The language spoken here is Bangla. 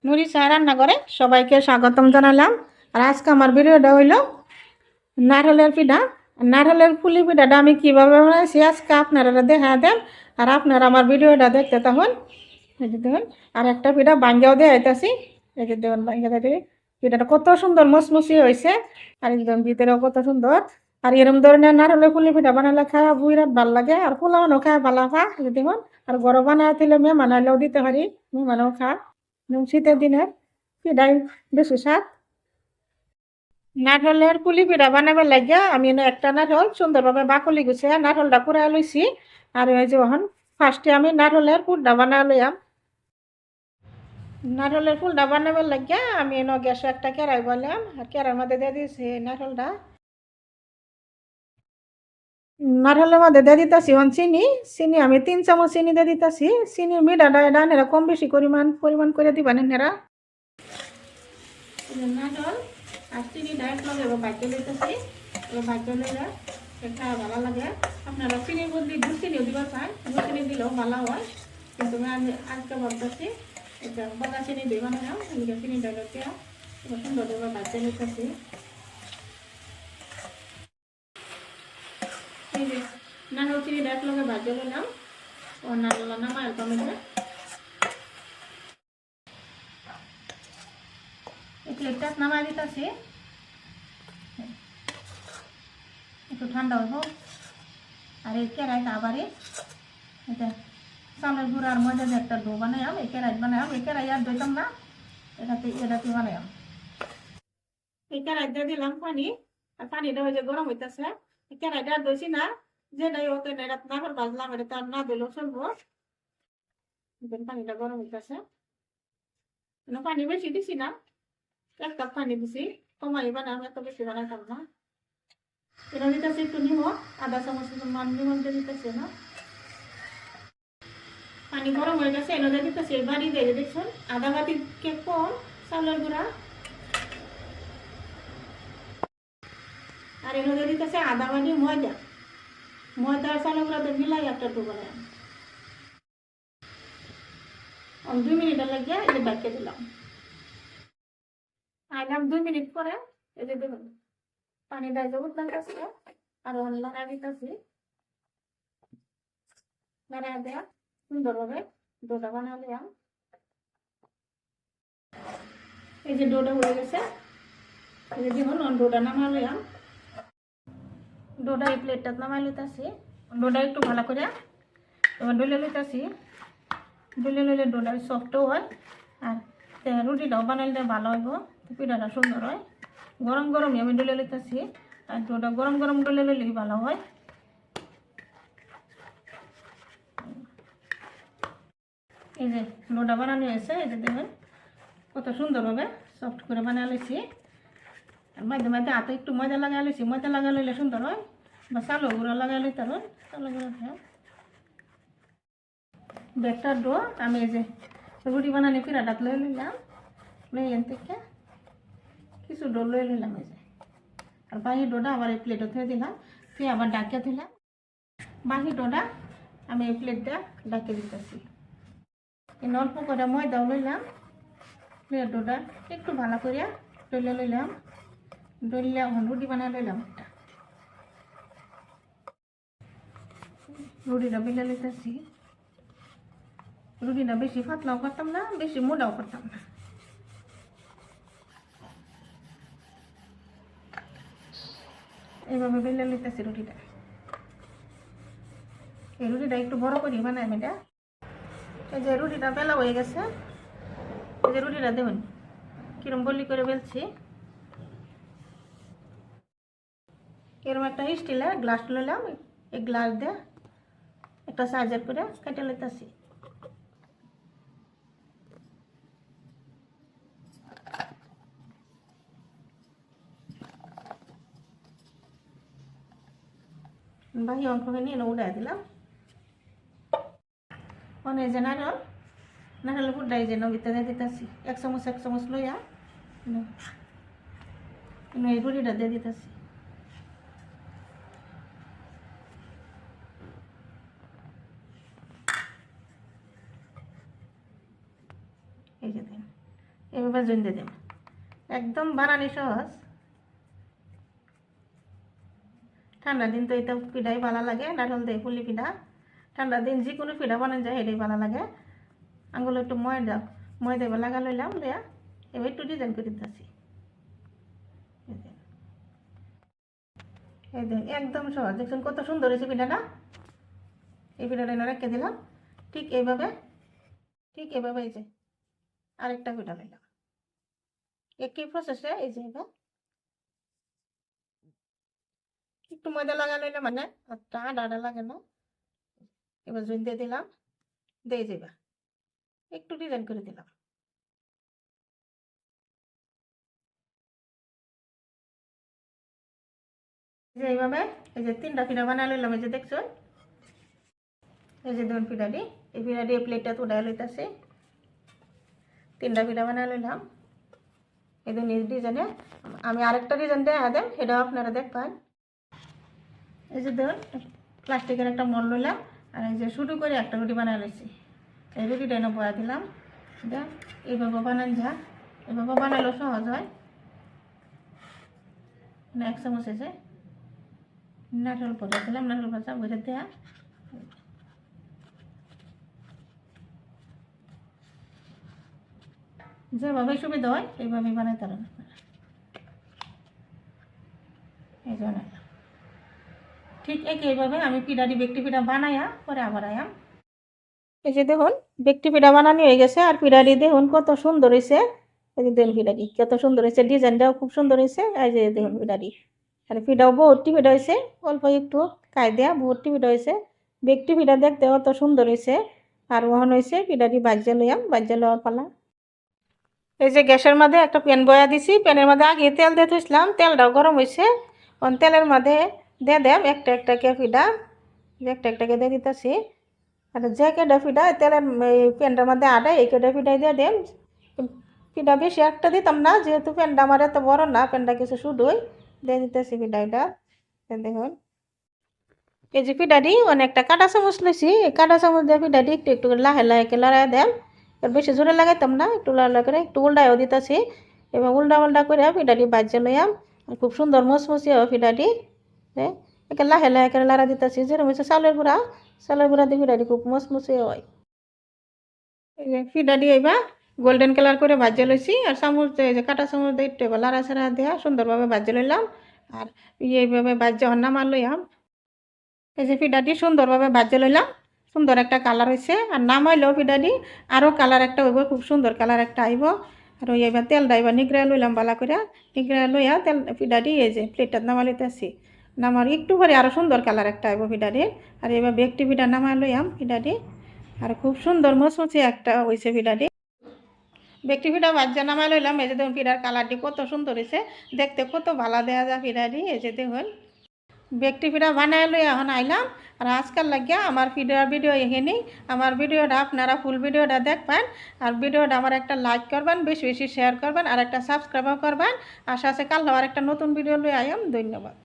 নুরি চা রান্নাঘরে সবাইকে স্বাগতম জানালাম। আর আজকে আমার ভিডিওটা হইল নারকেলের পিঠা। নারকেলের পুলি পিঠাটা আমি কীভাবে বানাইছি আজকে আপনারা দেখা দেন। আর আপনারা আমার ভিডিওটা দেখতে তখন এই যে দেখুন, আর একটা পিঠা ভাঙ্গাও দিয়ে আইতাছি। এই যে দেখুন ভাঙ্গা দিয়ে পিঠাটা কত সুন্দর মচমচি হয়েছে। আর একদম ভিতরেও কত সুন্দর। আর এরকম ধরনের নারকেলের পুলি পিঠা বানালে খাওয়া বিরাট ভালো লাগে। আর পোলাওয়ানো খায় ভালো খা এই যে দেখুন। আর গরম বানায় দিলে মেহমানাইলেও দিতে পারি, মেহমানও খা। শীতের দিনের পিঠাই বেশি স্বাদ। নারকেলের পুলি পিঠা বানাবার লাগিয়া আমি একটা নারকেল সুন্দরভাবে বাকলি গুছিয়ে নারকেলটা কুড়াই লইছি। আর এই যে এখন ফার্স্টে আমি নারকেলের পুরটা বানা লইয়াম। নারকেলের ফুলটা বানাবার লাগিয়া আমি গ্যাসে একটা কেরাই বললাম, আর কেরার মধ্যে দিয়ে দিয়েছি নারকেলটা। নারকেলের মধ্যে দিয়ে দিতেছি চিনি। চিনি আমি 3 চামচ চিনি দিয়ে দিতেছি। চিনি মিঠাটা এটা এরকম বেশি পরিমাণ করে দিবেন এরা। নারকেল আর চিনি ডাইরেক্ট লগে ভাজতে লইতেছি। ভাজতে লইলে খাওয়া ভালো লাগে। আপনারা চিনির বদলি গুড় চিনিও দিবা চান, গুড় চিনি দিলেও ভালো হয়। কিন্তু আমি আজকে ভাবতেছি এটা বলা চিনি দিবা না, এদিকে চিনি ডাইরেক্ট সুন্দরভাবে ভাজতে লইতেছি। এই যে নারকেল চিনি ডাইরেক্ট লগে ভাজতে লইলাম। ও নারকেল নামা একদম প্লেটটা নামাই দিতেছি। একটু ঠান্ডা হইব। আর এই কেরাইতে আবারই এটা চালের গুঁড়া আর ময়দা দিয়ে একটা ডো বানাইম। এই কেরাই বানাইম, এই কেরাই আর দইতাম না, এটাতে বানাইম। এই কেরাই দিয়ে দিলাম পানি। আর পানিটা হয়ে যে গরম হইতেছে। এই কেরাইটা আর দইছি না, যেটাই হোক এটা নারকেল ভাজলাম, এটা তো আর না দিলেও চলবো। পানিটা গরম হইতেছে। পানি বেশি দিছি না, 1 কাপ পানি দিছি। কমাই বানাম, এত বেশি বানাইতাম না। এটা দিতেছি একটু নিমক, 1/2 চামচ নিমক দিয়ে দিতেছি না। পানি গরম হয়ে গেছে, এনে দিয়ে দিতেছি বাড়ি দিয়ে দেখছেন আধা বাটি কে কম চাউলের গুঁড়া। আর এনে দিয়ে দিতেছে আধা বাটি ময়দা। ময়দা আর চাউলের গুঁড়া দিয়ে মিলাই একটা ডো বানাই 2 মিনিটের লাগিয়ে এই যে বাকিয়ে দিলাম। আইলাম 2 মিনিট পরে এই যে দেখুন পানিটা যে উঠলাম গেছে। আর লড়াই দিতেছি, লড়াই দেওয়া সুন্দরভাবে ডোটা বানালাম। এই যে ডোটা হয়ে গেছে, এই যে দেখুন ডোটা নামালাম। ডোটা এই প্লেটটা নামাই লইতেছি। ডোটা একটু ভালো করে এবার ডলে লইতেছি। ডলে লইলে ডোটা সফটও হয়। আর রুটিটাও বানাইলে ভালো হইব, পিঠাটা সুন্দর হয়। গরম গরমই আমি ডলে লইতেছি। আর ডোটা গরম গরম ডলে লইলেই ভালো হয়। এই যে ডোটা বানানো হয়েছে, এই যে দেখবেন কত সুন্দরভাবে সফট করে বানিয়ে লইছি। আর মাঝে মাঝে হাতে একটু ময়দা লাগাই লইছি, ময়দা লাগাই লইলে সুন্দর হয়। বা চালের গুঁড়ো লাগাই লইতে হয়, চালের গুঁড়ো খাই। ব্যাগটার ডো আমি এই যে রুটি বানানি পিঠাটাত লই লইলাম। লই এন থেকে কিছু ডো লই লইলাম এই যে। আর বাকি ডোটা আবার এই প্লেটে থুয়ে দিলাম, তুই আবার ডাকিয়ে দিলাম। বাকি ডোটা আমি এই প্লেটটা ডাকিয়ে দিতেছি। অল্প করে ময়দাও লইলাম। প্লেট ডোটা একটু ভালো করিয়া ডলে লইলাম। ডললে রুটি বানাই লইলাম একটা। রুটিটা বেলে লইতেছি। রুটিটা বেশি পাতলাও করতাম না, বেশি মোটাও করতাম না। এইভাবে বেলে লইতেছি রুটিটা। এই রুটিটা একটু বড় করি বানাই এটা। এই যে রুটিটা বেলা হয়ে গেছে। এই যে রুটিটা দেখুন কিরম বলি করে বেলছি। এরকম একটা স্টিলের গ্লাস লইলাম, এই গ্লাস দিয়ে একটা সাইজের করে কেটে লইতেছি। বাকি অংশকে নিয়ে উড়াই দিলাম। অনেক যে নারকেল ফুটাই যে নগিতে দিয়ে দিতেছি 1 চামচ লইয়া এই রুটিটা দিয়ে দিতেছি। এই যে দিন এভাবে জুন দিয়ে দেব। একদম বানানি সহজ। ঠান্ডা দিন তো এটা পিঠাই ভালো লাগে, নারকেল দিয়ে পুলি পিঠা। ঠান্ডা দিন যে কোনো পিঠা বানানো যায় এটাই ভালো লাগে। আঙুলে একটু ময়দা এবার লাগা লইলাম, লইয়া এবার একটু ডিজাইন করে দিতেছি। এই দেখ একদম সহজ, দেখছেন কত সুন্দর হয়েছে পিঠাটা। এই পিঠাটা এনে রেখে দিলাম। ঠিক এইভাবে এই যে আরেকটা পিঠা লইলাম একই প্রসেসে। এই যে এবার একটু ময়দা লাগা লইলে মানে আডা লাগে না। এবার জুন দিয়ে দিলাম, দিয়ে যাবা একটু ডিজাইন করে দিলাম। যে এইভাবে এই যে 3টা পিঠা বানা লইলাম। এই যে দেখছো, এই যে দেখুন পিঠাটি, এই পিঠাটি এই প্লেটটা উঠাই লইতেছি। 3টা পিঠা বানা লইলাম। এই যে নিজ ডিজাইনে আমি আরেকটা ডিজাইন দেখা দেন, সেটাও আপনারা দেখবেন। এই যে দেখুন প্লাস্টিকের একটা মোল লইলাম, আর এই যে শুরু করে একটা রুটি বানা লইছি। এই রুটিটা এনে বয়া দিলাম। দেখ এইভাবে বানান যা, এভাবে বানালেও সহজ হয়। এক চামচ আছে নারকেল ভাজা দিলাম, নারকেল ভাজা ভরে দেয়া। যেভাবে সুবিধা হয় এইভাবেই বানাইতে পারেন। এই জন্য ঠিক একইভাবে আমি পিঠাটি ব্যক্তি পিঠা বানাইয়া পরে আবার আয়াম। এই যে দেখুন ব্যক্তি পিঠা বানানো হয়ে গেছে, আর পিঠাটি দেখুন কত সুন্দর হয়েছে। এই যে দেখুন পিঠাটি কত সুন্দর হয়েছে, ডিজাইনটাও খুব সুন্দর হয়েছে। এই যে দেখুন পিঠাটি, আর পিঠাও বহুতটি পিঠা হয়েছে, অল্প একটু খাই দেয়া বহুতটি পিঠা হয়েছে। ব্যক্তি পিঠা দেখতে অত সুন্দর হয়েছে। আর ওহন হয়েছে পিঠাটি বাজ্যা লইয়াম, বাজ্যা লওয়ার পালা। এই যে গ্যাসের মধ্যে একটা প্যান বয়া দিছি, প্যানের মধ্যে আগে তেল দিয়ে থইছিলাম, তেলটাও গরম হয়েছে। তেলের মধ্যে দিয়ে দেব একটা একটাকে পিঠা, একটা একটাকে দিয়ে দিতেছি। আর যে কেডা পিঠা তেলের প্যানটার মধ্যে আটা, এই কেডা পিঠাই দিয়ে দেব। পিঠা বেশি একটা দিতাম না, যেহেতু প্যানটা আমার এত বড় না, প্যানটা কিছু শুধুই দিয়ে দিতেছি পিঠাটা। দেখুন এই যে পিঠাটি অনেকটা কাঁটা চামচ লইছি, এই কাঁটা চামচ দিয়ে পিঠাটি একটু একটু করে লাহে লাহে লড়াই দেন। এর বেশি জোরে লাগাইতাম না, একটু লাড়া করে একটু উল্টায়ও দিতেছি। এবং উল্টা করে পিঠাটি বাজ্যে লইয়াম। খুব সুন্দর মচমচি হবে পিঠাটি। একে লাহে লাহে করে লাড়া দিতেছি, যেরকম হচ্ছে চালের গুঁড়া দিয়ে পিঠাটি খুব মচমচি হয়। এই যে পিঠাটি এবার গোল্ডেন কালার করে ভাজে লইছি, আর চামচ দিয়ে যে কাঁটা চামচ দিয়ে একটু এবার লাড়া ছাড়া দেওয়া সুন্দরভাবে ভাজে লইলাম। আর এইভাবে ভাজ্যে নামা লইয়াম। এই যে পিঠাটি সুন্দরভাবে ভাজে লইলাম, সুন্দর একটা কালার হয়েছে। আর নামাইলেও পিঠাটি আরও কালার একটা হইব, খুব সুন্দর কালার একটা আইব। আর ওই এবার তেলটা এবার নিগড়া লইলাম বালা করে, নিগড়া লইয়া তেল পিঠাটি এই যে প্লেটটা নামা লইতেছি। নামার একটু পরে আরও সুন্দর কালার একটা আইব পিঠাটির। আর এবার ব্যক্তি পিঠা নামা লইয়াম পিঠাটি, আর খুব সুন্দর মচমচি একটা হয়েছে পিঠাটি। ব্যক্তি পিঠা ভাজা নামা লইলাম। এই যে দেখুন পিঠার কালারটি কত সুন্দর হয়েছে, দেখতে কত ভালো দেওয়া যায় পিঠাটি। এই যে দেখুন ব্যক্তি পিঠা বানাই লই এখন আইলাম। আর আজকাল লাগিয়া আমার ভিডিও এখানেই। আমার ভিডিওটা আপনারা ফুল ভিডিওটা দেখবেন, আর ভিডিওটা আমার একটা লাইক করবেন, বেশি বেশি শেয়ার করবেন, আর একটা সাবস্ক্রাইবও করবেন। আশা আছে কাল আবার একটা নতুন ভিডিও লই আইম। ধন্যবাদ।